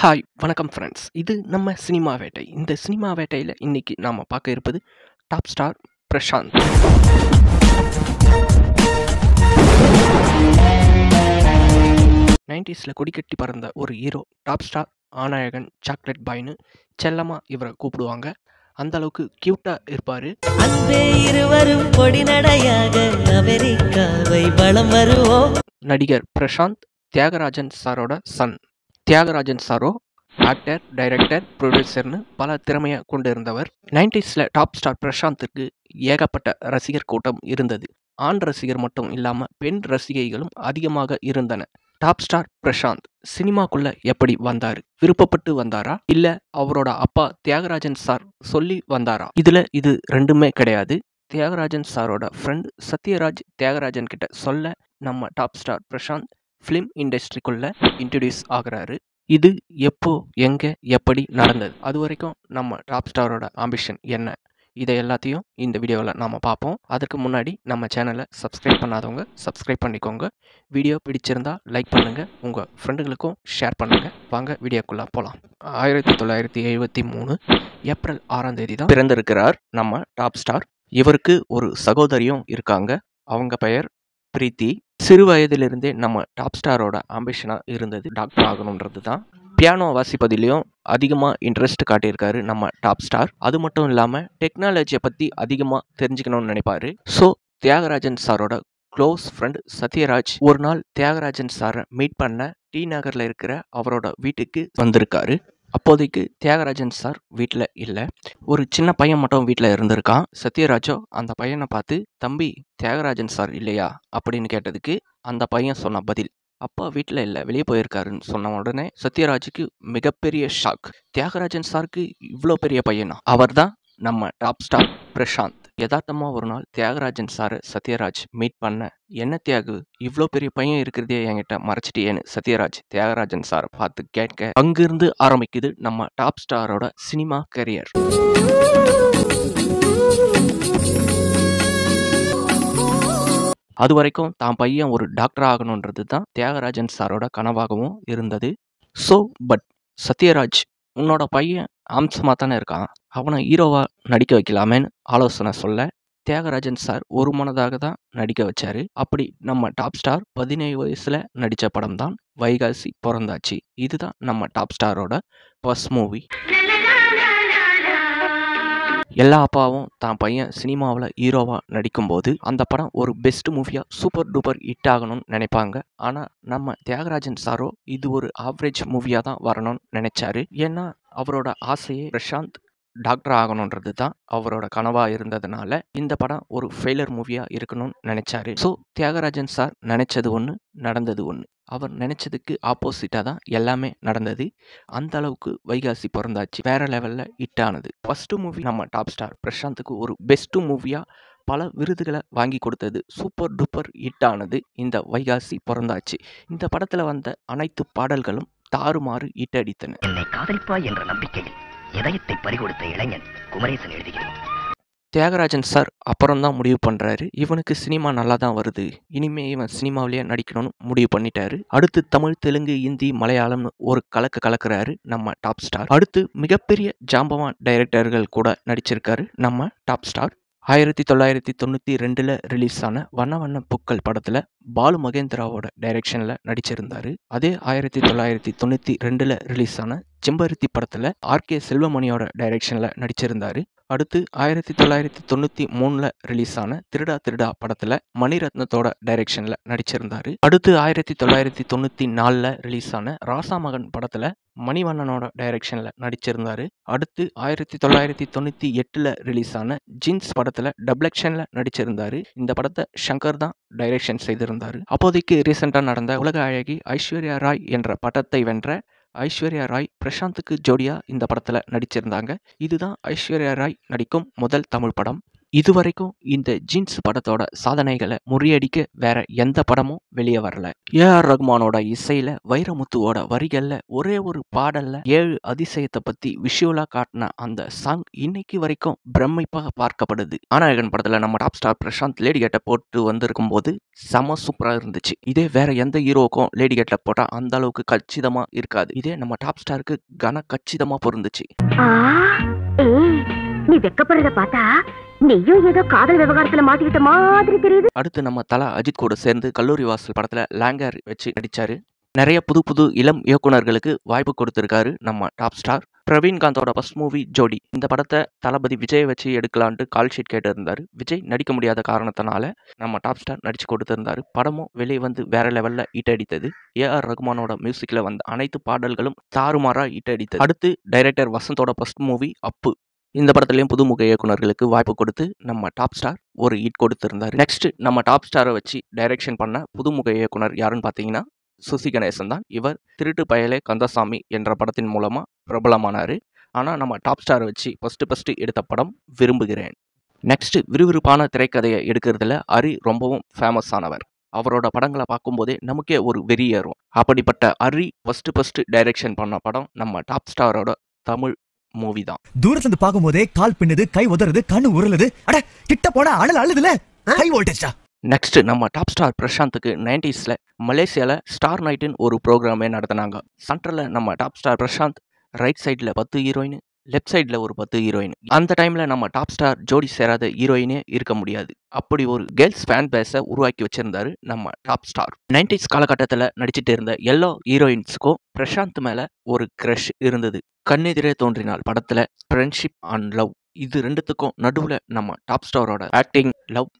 Hi வணக்கம் friends. இது நம்ம சினிமா வேட்டை. இந்த சினிமா வேட்டையில் இன்னைக்கு நாம் பார்க்க இருப்பது டாப் ஸ்டார் பிரசாந்த். 90s கொடிக்கட்டி பறந்த ஒரு ஹீரோ. டாப் ஸ்டார் ஆநாயகன் சாக்லேட் பாய்னு செல்லமாக இவரை கூப்பிடுவாங்க. அந்த அளவுக்கு க்யூட்டாக இருப்பார். அன்பே இருவரும் பொடி நடையாக அமெரிக்காவை வலம் வருவோம். நடிகர் பிரசாந்த் தியாகராஜன் சாரோட சன். தியாகராஜன் சாரோ ஆக்டர், டைரக்டர், ப்ரொடியூசர்னு பல திறமையை கொண்டு இருந்தவர். 90s டாப் ஸ்டார் பிரசாந்திற்கு ஏகப்பட்ட ரசிகர் கூட்டம் இருந்தது. ஆண் ரசிகர் மட்டும் இல்லாமல் பெண் ரசிகைகளும் அதிகமாக இருந்தன. டாப் ஸ்டார் பிரசாந்த் சினிமாக்குள்ள எப்படி வந்தார்? விருப்பப்பட்டு வந்தாரா, இல்ல அவரோட அப்பா தியாகராஜன் சார் சொல்லி வந்தாரா? இது ரெண்டுமே கிடையாது. தியாகராஜன் சாரோட ஃப்ரெண்ட் சத்யராஜ் தியாகராஜன் கிட்ட சொல்ல நம்ம டாப் ஸ்டார் பிரசாந்த் ஃபிலிம் இண்டஸ்ட்ரிக்குள்ள இன்ட்ரடியூஸ் ஆகுறாரு. இது எப்போ, எங்க, எப்படி நடந்தது? அது வரைக்கும் நம்ம டாப் ஸ்டாரோட ஆம்பிஷன் என்ன? இதை எல்லாத்தையும் இந்த வீடியோவில் நாம் பார்ப்போம். அதுக்கு முன்னாடி நம்ம சேனலை சப்ஸ்கிரைப் பண்ணாதவங்க சப்ஸ்கிரைப் பண்ணிக்கோங்க. வீடியோ பிடிச்சிருந்தா லைக் பண்ணுங்கள், உங்கள் ஃப்ரெண்டுகளுக்கும் ஷேர் பண்ணுங்கள். வாங்க வீடியோக்குள்ளே போகலாம். 1973 ஏப்ரல் 6 தான் பிறந்திருக்கிறார் நம்ம டாப் ஸ்டார். இவருக்கு ஒரு சகோதரியும் இருக்காங்க. அவங்க பெயர் பிரீத்தி. சிறு வயதிலிருந்தே நம்ம டாப் ஸ்டாரோட ஆம்பிஷனாக இருந்தது டாக்டர் ஆகணுன்றது தான். பியானோ வாசிப்பதிலையும் அதிகமாக இன்ட்ரெஸ்ட் காட்டியிருக்காரு நம்ம டாப் ஸ்டார். அது மட்டும் இல்லாமல் டெக்னாலஜியை பற்றி அதிகமாக தெரிஞ்சுக்கணும்னு நினைப்பாரு. ஸோ தியாகராஜன் சாரோட க்ளோஸ் ஃப்ரெண்ட் சத்யராஜ் ஒரு நாள் தியாகராஜன் சாரை மீட் பண்ண டி நகரில் இருக்கிற அவரோட வீட்டுக்கு வந்திருக்காரு. அப்போதைக்கு தியாகராஜன் சார் வீட்டில் இல்லை. ஒரு சின்ன பையன் மட்டும் வீட்டில் இருந்திருக்கான். சத்யராஜோ அந்த பையனை பார்த்து, தம்பி தியாகராஜன் சார் இல்லையா அப்படின்னு கேட்டதுக்கு அந்த பையன் சொன்ன பதில், அப்பா வீட்டில் இல்லை, வெளியே போயிருக்காருன்னு சொன்ன உடனே சத்யராஜுக்கு மிகப்பெரிய ஷாக். தியாகராஜன் சாருக்கு இவ்வளோ பெரிய பையனா? அவர் தான் நம்ம டாப் ஸ்டார் பிரசாந்த். யதார்த்தமாக ஒரு நாள் தியாகராஜன் சாரை சத்யராஜ் மீட் பண்ண, என்ன தியாகு இவ்வளோ பெரிய பையன் இருக்கிறதே என்கிட்ட மறைச்சிட்டியேன்னு சத்யராஜ் தியாகராஜன் சாரை பார்த்து கேட்க, அங்கிருந்து ஆரம்பிக்குது நம்ம டாப் ஸ்டாரோட சினிமா கரியர். அது வரைக்கும் தான் பையன் ஒரு டாக்டர் ஆகணுன்றது தான் தியாகராஜன் சாரோட கனவாகவும் இருந்தது. பட் சத்யராஜ், உன்னோட பையன் அம்சமாக தானே இருக்கான், அவனை ஹீரோவாக நடிக்க வைக்கலாமேன்னு ஆலோசனை சொல்ல தியாகராஜன் சார் ஒரு மனதாக தான் நடிக்க வச்சாரு. அப்படி நம்ம டாப் ஸ்டார் 17 வயசுல நடித்த படம் தான் வைகாசி பிறந்தாச்சு. இதுதான் நம்ம டாப் ஸ்டாரோட ஃபர்ஸ்ட் மூவி. எல்லா அப்பாவும் தான் பையன் சினிமாவில் ஹீரோவாக நடிக்கும்போது அந்த படம் ஒரு பெஸ்ட் மூவியாக சூப்பர் டூப்பர் ஹிட் ஆகணும்னு நினைப்பாங்க. ஆனால் நம்ம தியாகராஜன் சாரோ இது ஒரு ஆவரேஜ் மூவியாக தான் வரணும்னு நினைச்சாரு. ஏன்னா அவரோட ஆசையே பிரசாந்த் டாக்டர் ஆகணுன்றது தான் அவரோட கனவாக இருந்ததுனால இந்த படம் ஒரு ஃபெயிலர் மூவியாக இருக்கணும்னு நினைச்சாரு. ஸோ தியாகராஜன் சார் நினைச்சது ஒன்று, நடந்தது ஒன்று. அவர் நினைச்சதுக்கு ஆப்போசிட்டாக தான் எல்லாமே நடந்தது. அந்த அளவுக்கு வைகாசி பிறந்தாச்சு வேற லெவலில் ஹிட் ஆனது. ஃபர்ஸ்ட் மூவி நம்ம டாப் ஸ்டார் பிரசாந்துக்கு ஒரு பெஸ்ட் மூவியாக பல விருதுகளை வாங்கி கொடுத்தது. சூப்பர் டூப்பர் ஹிட் ஆனது இந்த வைகாசி பிறந்தாச்சு. இந்த படத்தில் வந்த அனைத்து பாடல்களும் தாறுமாறு ஹிட் அடித்தன. என்னை காதலிப்பாய் என்ற நம்பிக்கையில் இதயத்தை பறிகொடுத்த இளைஞன் குமரேசன் எழுதுகிறார். தியாகராஜன் சார் அப்புறம் தான் முடிவு பண்ணுறாரு, இவனுக்கு சினிமா நல்லா தான் வருது, இனிமே இவன் சினிமாவிலேயே நடிக்கணும்னு முடிவு பண்ணிட்டாரு. அடுத்து தமிழ், தெலுங்கு, ஹிந்தி, மலையாளம்னு ஒரு கலக்குறாரு நம்ம டாப் ஸ்டார். அடுத்து மிகப்பெரிய ஜாம்பவான் டைரக்டர்கள் கூட நடிச்சிருக்காரு நம்ம டாப் ஸ்டார். 1992 ரிலீஸ் ஆன வண்ண வண்ண பூக்கள் படத்தில் பாலு மகேந்திராவோட டைரக்ஷனில் நடிச்சிருந்தாரு. அதே 1992 ரிலீஸ் ஆன செம்பருத்தி படத்தில் ஆர்கே செல்வமணியோட டைரக்ஷனில் நடிச்சிருந்தாரு. அடுத்து 1993 ரிலீஸ் ஆன திருடா திருடா படத்தில் மணிரத்னத்தோட டைரக்ஷனில் நடிச்சிருந்தாரு. அடுத்து 1994 ரிலீஸ் ஆன ராசாமகன் படத்தில் மணிவண்ணனோட டைரக்ஷனில் நடிச்சிருந்தாரு. அடுத்து 1998 ரிலீஸ் ஆன ஜீன்ஸ் படத்தில் டபுள் ஆக்ஷனில் நடிச்சிருந்தாரு. இந்த படத்தை சங்கர் தான் டைரக்ஷன் செய்திருந்தாரு. அப்போதைக்கு ரீசெண்டாக நடந்த உலக அழகி ஐஸ்வர்யா ராய் என்ற பட்டத்தை வென்ற ஐஸ்வர்யா ராய் பிரசாந்துக்கு ஜோடியா இந்த படத்தில் நடிச்சிருந்தாங்க. இதுதான் ஐஸ்வர்யா ராய் நடிக்கும் முதல் தமிழ் படம். இதுவரைக்கும் இந்த ஜீன்ஸ் படத்தோட சாதனைகளை முறியடிக்க வேற எந்த படமும் வெளியே வரல. ஏஆர் ரகுமானோட இசையில வைரமுத்துவோட வரிகள்ல ஒரே ஒரு பாடல்ல 7 அதிசயத்தை பத்தி விஷுவலா காட்டின அந்த சாங் இன்னைக்கு வரைக்கும் பிரமிப்பாக பார்க்கப்படுது. ஆனாயகன் படத்துல நம்ம டாப் ஸ்டார் பிரசாந்த் லேடி கெட்ட போட்டு வந்திருக்கும் போது செம சூப்பரா இருந்துச்சு. இதே வேற எந்த ஹீரோவுக்கும் லேடி கெட்ட போட்டா அந்த அளவுக்கு கச்சிதமா இருக்காது. இதே நம்ம டாப் ஸ்டாருக்கு கன கச்சிதமா பொருந்துச்சு. நீ வெக்கப்படுறத பார்த்தா நீயும் ஏதோ காதல் விவகாரத்துல மாட்டிக்கிட்ட மாதிரி தெரியுது. அடுத்து நம்ம தல அஜித் கூட சேர்ந்து கல்லூரி வாசல் படத்துல லாங்கர் வச்சு நடிச்சாரு. நிறைய புது புது இளம் இயக்குனர்களுக்கு வாய்ப்பு கொடுத்திருக்காரு நம்ம டாப் ஸ்டார். பிரவீன்காந்தோட ஃபர்ஸ்ட் மூவி ஜோடி. இந்த படத்தை தளபதி விஜய் வச்சு எடுக்கலான்ட்டு கால் ஷீட் கேட்டு இருந்தாரு. விஜய் நடிக்க முடியாத காரணத்தினால நம்ம டாப் ஸ்டார் நடிச்சு கொடுத்திருந்தாரு. படமும் வெளியே வந்து வேற லெவல்ல ஹிட் அடித்தது. ஏஆர் ரகுமானோட மியூசிக்ல வந்த அனைத்து பாடல்களும் தாறுமாறா ஹிட் அடித்தது. அடுத்து டைரக்டர் வசந்தோட ஃபர்ஸ்ட் மூவி அப்பு. இந்த படத்துலயும் புதுமுக இயக்குனர்களுக்கு வாய்ப்பு கொடுத்து நம்ம டாப் ஸ்டார் ஒரு ஹிட் கொடுத்திருந்தாரு. நெக்ஸ்ட் நம்ம டாப் ஸ்டாரை வச்சு டைரக்ஷன் பண்ண புதுமுக இயக்குனர் யாருன்னு பாத்தீங்கன்னா சுசி கணேசன் தான். இவர் திருட்டு பயலே கந்தசாமி என்ற படத்தின் மூலமா பிரபலமானாரு. ஆனா நம்ம டாப் ஸ்டாரை வச்சு ஃபர்ஸ்ட் எடுத்த படம் விரும்புகிறேன். நெக்ஸ்ட் விறுவிறுப்பான திரைக்கதையை எடுக்கிறதுல ஹரி ரொம்பவும் ஃபேமஸ் ஆனவர். அவரோட படங்களை பார்க்கும்போதே நமக்கே ஒரு வெறி ஏறும். அப்படிப்பட்ட ஹரி ஃபர்ஸ்ட் டைரக்ஷன் பண்ண படம் நம்ம டாப் ஸ்டாரோட தமிழ் மூவி தான். தூரத்துல இருந்து பாக்கும்போதே கால் பின்னுது, கை உதறது, கண்ணு உருளுது. அட கிட்ட போனா அனல் அழுதுல. ஹை வோல்டேஜா. நெக்ஸ்ட் நம்ம டாப் ஸ்டார் பிரசாந்துக்கு 90ஸ்ல மலேசியால ஸ்டார் நைட்னு ஒரு ப்ரோக்ராமே நடத்தினாங்க. சென்டர்ல நம்ம டாப் ஸ்டார் பிரசாந்த், ரைட் சைடில் 10 ஹீரோயின், லெஃப்ட் சைடில் ஒரு 10 ஹீரோயின். அந்த டைம்ல நம்ம டாப் ஸ்டார் ஜோடி சேராத ஹீரோயினே இருக்க முடியாது. அப்படி ஒரு கேர்ள்ஸ் ஃபேன் பேஸை உருவாக்கி வச்சிருந்தாரு நம்ம டாப் ஸ்டார். 90s காலகட்டத்தில் நடிச்சிட்டு இருந்த எல்லா ஹீரோயின்ஸுக்கும் பிரசாந்த் மேல ஒரு கிரஷ் இருந்தது. கண்ணெதிரே தோன்றினால் படத்துல ஃப்ரெண்ட்ஷிப் அண்ட் லவ், இது ரெண்டுத்துக்கும் நடுவுல நம்ம டாப் ஸ்டாரோட ஆக்டிங், லவ்,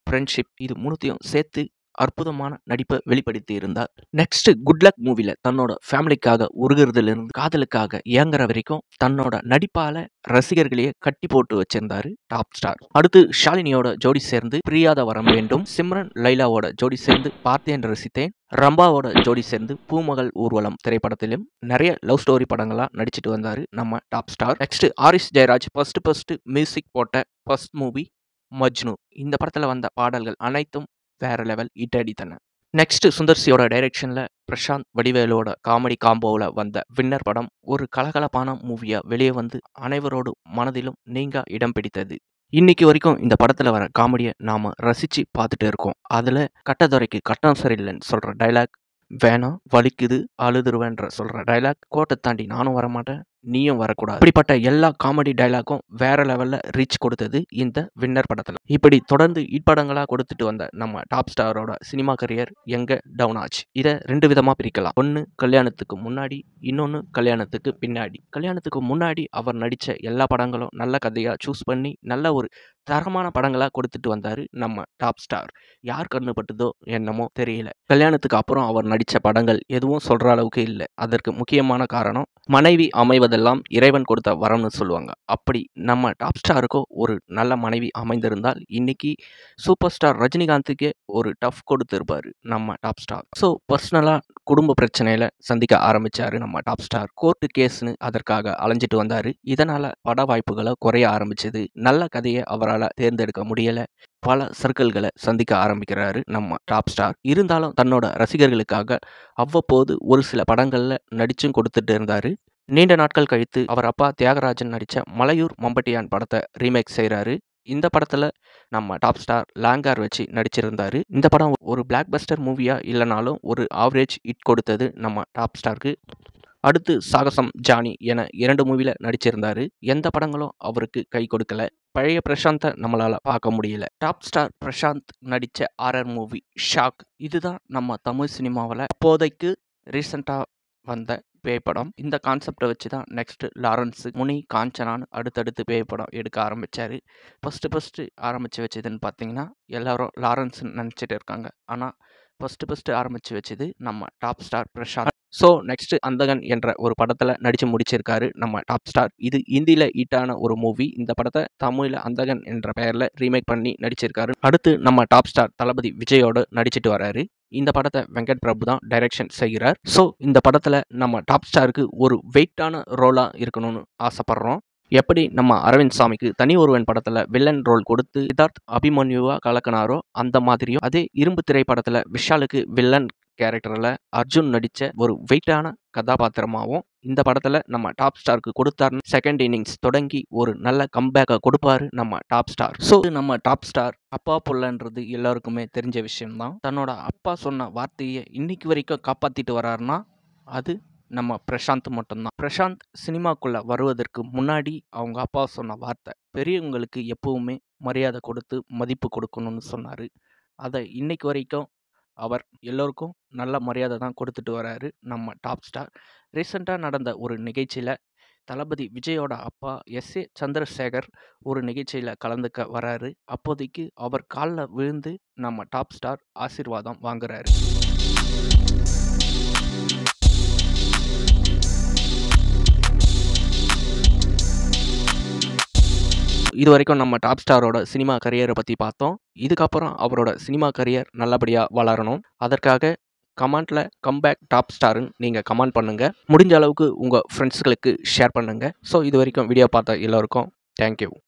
ஃப்ரெண்ட்ஷிப், இது மூணுத்தையும் சேர்த்து அற்புதமான நடிப்பை வெளிப்படுத்தி இருந்தார். நெக்ஸ்ட் குட் லக் மூவில தன்னோட ஃபேமிலிக்காக உருகிறதுல இருந்து காதலுக்காக ஏங்குற வரைக்கும் தன்னோட நடிப்பால ரசிகர்களையே கட்டி போட்டு வச்சிருந்தாரு டாப் ஸ்டார். அடுத்து ஷாலினியோட ஜோடி சேர்ந்து பிரியாத வரம் வேண்டும், சிம்ரன் லைலாவோட ஜோடி சேர்ந்து பார்த்தேன் ரசித்தேன், ரம்பாவோட ஜோடி சேர்ந்து பூமகள் ஊர்வலம் திரைப்படத்திலும் நிறைய லவ் ஸ்டோரி படங்களா நடிச்சிட்டு வந்தாரு நம்ம top star. Next Harris Jayaraj first music போட்ட ஃபர்ஸ்ட் மூவி மஜ்னு. இந்த படத்துல வந்த பாடல்கள் அனைத்தும் வேற லெவல் ஹிட் அடித்தன. நெக்ஸ்ட் சுந்தர்சியோட டைரக்ஷன்ல பிரசாந்த் வடிவேலோட காமெடி காம்போவில் வந்த வின்னர் படம் ஒரு கலகலப்பான மூவியா வெளியே வந்து அனைவரோடு மனதிலும் நீங்கா இடம் பிடித்தது. இன்னைக்கு வரைக்கும் இந்த படத்துல வர காமெடியை நாம ரசிச்சு பார்த்துட்டு இருக்கோம். அதுல கட்டதுரைக்கு கட்டம் சரியில்லைன்னு சொல்ற டைலாக், வேணாம் வலிக்குது அழுதுருவேன்ற சொல்ற டைலாக், கோட்டை தாண்டி நானும் வரமாட்டேன் நீயும் வரக்கூடாது, இப்படிப்பட்ட எல்லா காமெடி டைலாக்கும் வேற லெவல்ல ரீச் கொடுத்தது இந்த வின்னர் படத்துல. இப்படி தொடர்ந்து படங்களா கொடுத்துட்டு வந்த நம்ம டாப் ஸ்டாரோட சினிமா கரியர் எங்க டவுன் ஆச்சு. இதை 2 விதமா பிரிக்கலாம். ஒன்னு கல்யாணத்துக்கு முன்னாடி, இன்னொன்னு கல்யாணத்துக்கு பின்னாடி. கல்யாணத்துக்கு முன்னாடி அவர் நடிச்ச எல்லா படங்களும் நல்ல கதையா சூஸ் பண்ணி நல்ல ஒரு தரமான படங்களா கொடுத்துட்டு வந்தாரு நம்ம டாப் ஸ்டார். யார் கண்ணு பட்டுதோ என்னமோ தெரியல, கல்யாணத்துக்கு அப்புறம் அவர் நடிச்ச படங்கள் எதுவும் சொல்ற அளவுக்கு இல்லை. அதற்கு முக்கியமான காரணம் மனைவி அமைவதெல்லாம் இறைவன் கொடுத்த வரம்னு சொல்லுவாங்க. அப்படி நம்ம டாப் ஸ்டாருக்கோ ஒரு நல்ல மனைவி அமைந்திருந்தால் இன்னைக்கு சூப்பர் ஸ்டார் ரஜினிகாந்துக்கே ஒரு டஃப் கொடுத்திருப்பாரு நம்ம டாப் ஸ்டார். ஸோ பர்சனலா குடும்ப பிரச்சனையில சந்திக்க ஆரம்பிச்சாரு நம்ம டாப் ஸ்டார். கோர்ட்டு கேஸ்னு அதற்காக அலைஞ்சிட்டு வந்தாரு. இதனால பட வாய்ப்புகளை குறைய ஆரம்பிச்சது. நல்ல கதையை அவரால் தேர்ந்தெடுக்க முடியல. பல சர்க்கிள்களை சந்திக்க ஆரம்பிக்கிறாரு நம்ம டாப் ஸ்டார். இருந்தாலும் தன்னோட ரசிகர்களுக்காக அவ்வப்போது ஒரு சில படங்கள்ல நடிச்சும் கொடுத்துட்டு இருந்தாரு. நீண்ட நாட்கள் கழித்து அவர் அப்பா தியாகராஜன் நடிச்ச மலையூர் மம்பட்டியான் படத்தை ரீமேக் செய்கிறாரு. இந்த படத்துல நம்ம டாப் ஸ்டார் லாங்கார் வச்சு நடிச்சிருந்தாரு. இந்த படம் ஒரு பிளாக் பஸ்டர் மூவியா இல்லைனாலும் ஒரு ஆவரேஜ் ஹிட் கொடுத்தது நம்ம டாப் ஸ்டாருக்கு. அடுத்து சாகசம், ஜானி என 2 மூவில நடிச்சிருந்தாரு. எந்த படங்களும் அவருக்கு கை கொடுக்கல. பழைய பிரசாந்தை நம்மளால பார்க்க முடியல. டாப் ஸ்டார் பிரசாந்த் நடிச்ச ஹாரர் மூவி ஷாக், இதுதான் நம்ம தமிழ் சினிமாவில் அப்போதைக்கு ரீசெண்டாக வந்த பேய் படம். இந்த கான்செப்டை வச்சு தான் நெக்ஸ்ட் லாரன்ஸ், முனி, காஞ்சனான்னு அடுத்தடுத்து பேய் படம் எடுக்க ஆரம்பித்தார். ஃபஸ்ட்டு ஆரம்பித்து வச்சதுன்னு பார்த்தீங்கன்னா எல்லாரும் லாரன்ஸ் நினச்சிட்டு இருக்காங்க. ஆனால் ஃபஸ்ட்டு ஆரம்பித்து வச்சது நம்ம top star Prashanth. So next Andhagan என்ற ஒரு படத்தில் நடித்து முடிச்சிருக்காரு நம்ம டாப் ஸ்டார். இது ஹிந்தியில் ஹிட்டான ஒரு மூவி. இந்த படத்தை தமிழில் அந்தகன் என்ற பெயரில் ரீமேக் பண்ணி நடிச்சிருக்காரு. அடுத்து நம்ம டாப் ஸ்டார் தளபதி விஜயோடு நடிச்சிட்டு வராரு. இந்த படத்தை வெங்கட் பிரபு தான் டைரக்ஷன் செய்கிறார். ஸோ இந்த படத்தில் நம்ம டாப் ஸ்டாருக்கு ஒரு வெயிட்டான ரோலாக இருக்கணும்னு ஆசைப்படுறோம். எப்படி நம்ம அரவிந்த் சாமிக்கு தனி ஒருவன் படத்துல வில்லன் ரோல் கொடுத்து சித்தார்த் அபிமன்யுவா கலக்கினாரோ அந்த மாதிரியும், அதே இரும்பு திரைப்படத்துல விஷாலுக்கு வில்லன் கேரக்டர்ல அர்ஜுன் நடிச்ச ஒரு வெயிட்டான கதாபாத்திரமாகவும் இந்த படத்துல நம்ம டாப் ஸ்டாருக்கு கொடுத்தாருன்னு செகண்ட் இன்னிங்ஸ் தொடங்கி ஒரு நல்ல கம்பேக்கை கொடுப்பாரு நம்ம டாப் ஸ்டார். ஸோ நம்ம டாப் ஸ்டார் அப்பா புள்ளன்றது எல்லாருக்குமே தெரிஞ்ச விஷயம்தான். தன்னோட அப்பா சொன்ன வார்த்தையை இன்னைக்கு வரைக்கும் காப்பாத்திட்டு வராருன்னா அது நம்ம பிரசாந்த் மட்டும்தான். பிரசாந்த் சினிமாக்குள்ள வருவதற்கு முன்னாடி அவங்க அப்பா சொன்ன வார்த்தை, பெரியவங்களுக்கு எப்பவுமே மரியாதை கொடுத்து மதிப்பு கொடுக்கணும்னு சொன்னாரு. அதை இன்னைக்கு வரைக்கும் அவர் எல்லோருக்கும் நல்ல மரியாதை தான் கொடுத்துட்டு வராரு நம்ம டாப் ஸ்டார். ரீசெண்டாக நடந்த ஒரு நிகழ்ச்சியில் தளபதி விஜயோட அப்பா S.A. சந்திரசேகர் ஒரு நிகழ்ச்சியில் கலந்துக்க வராரு. அப்போதைக்கு அவர் காலில் விழுந்து நம்ம டாப் ஸ்டார் ஆசீர்வாதம் வாங்குறாரு. இது வரைக்கும் நம்ம டாப் ஸ்டாரோட சினிமா கரியரை பற்றி பார்த்தோம். இதுக்கப்புறம் அவரோட சினிமா கரியர் நல்லபடியாக வளரணும். அதற்காக கமெண்ட்ல கம்பேக் டாப் ஸ்டார்னு நீங்கள் கமெண்ட் பண்ணுங்கள். முடிஞ்ச அளவுக்கு உங்கள் ஃப்ரெண்ட்ஸ்களுக்கு ஷேர் பண்ணுங்கள். ஸோ இது வரைக்கும் வீடியோ பார்த்த எல்லோருக்கும் தேங்க்யூ.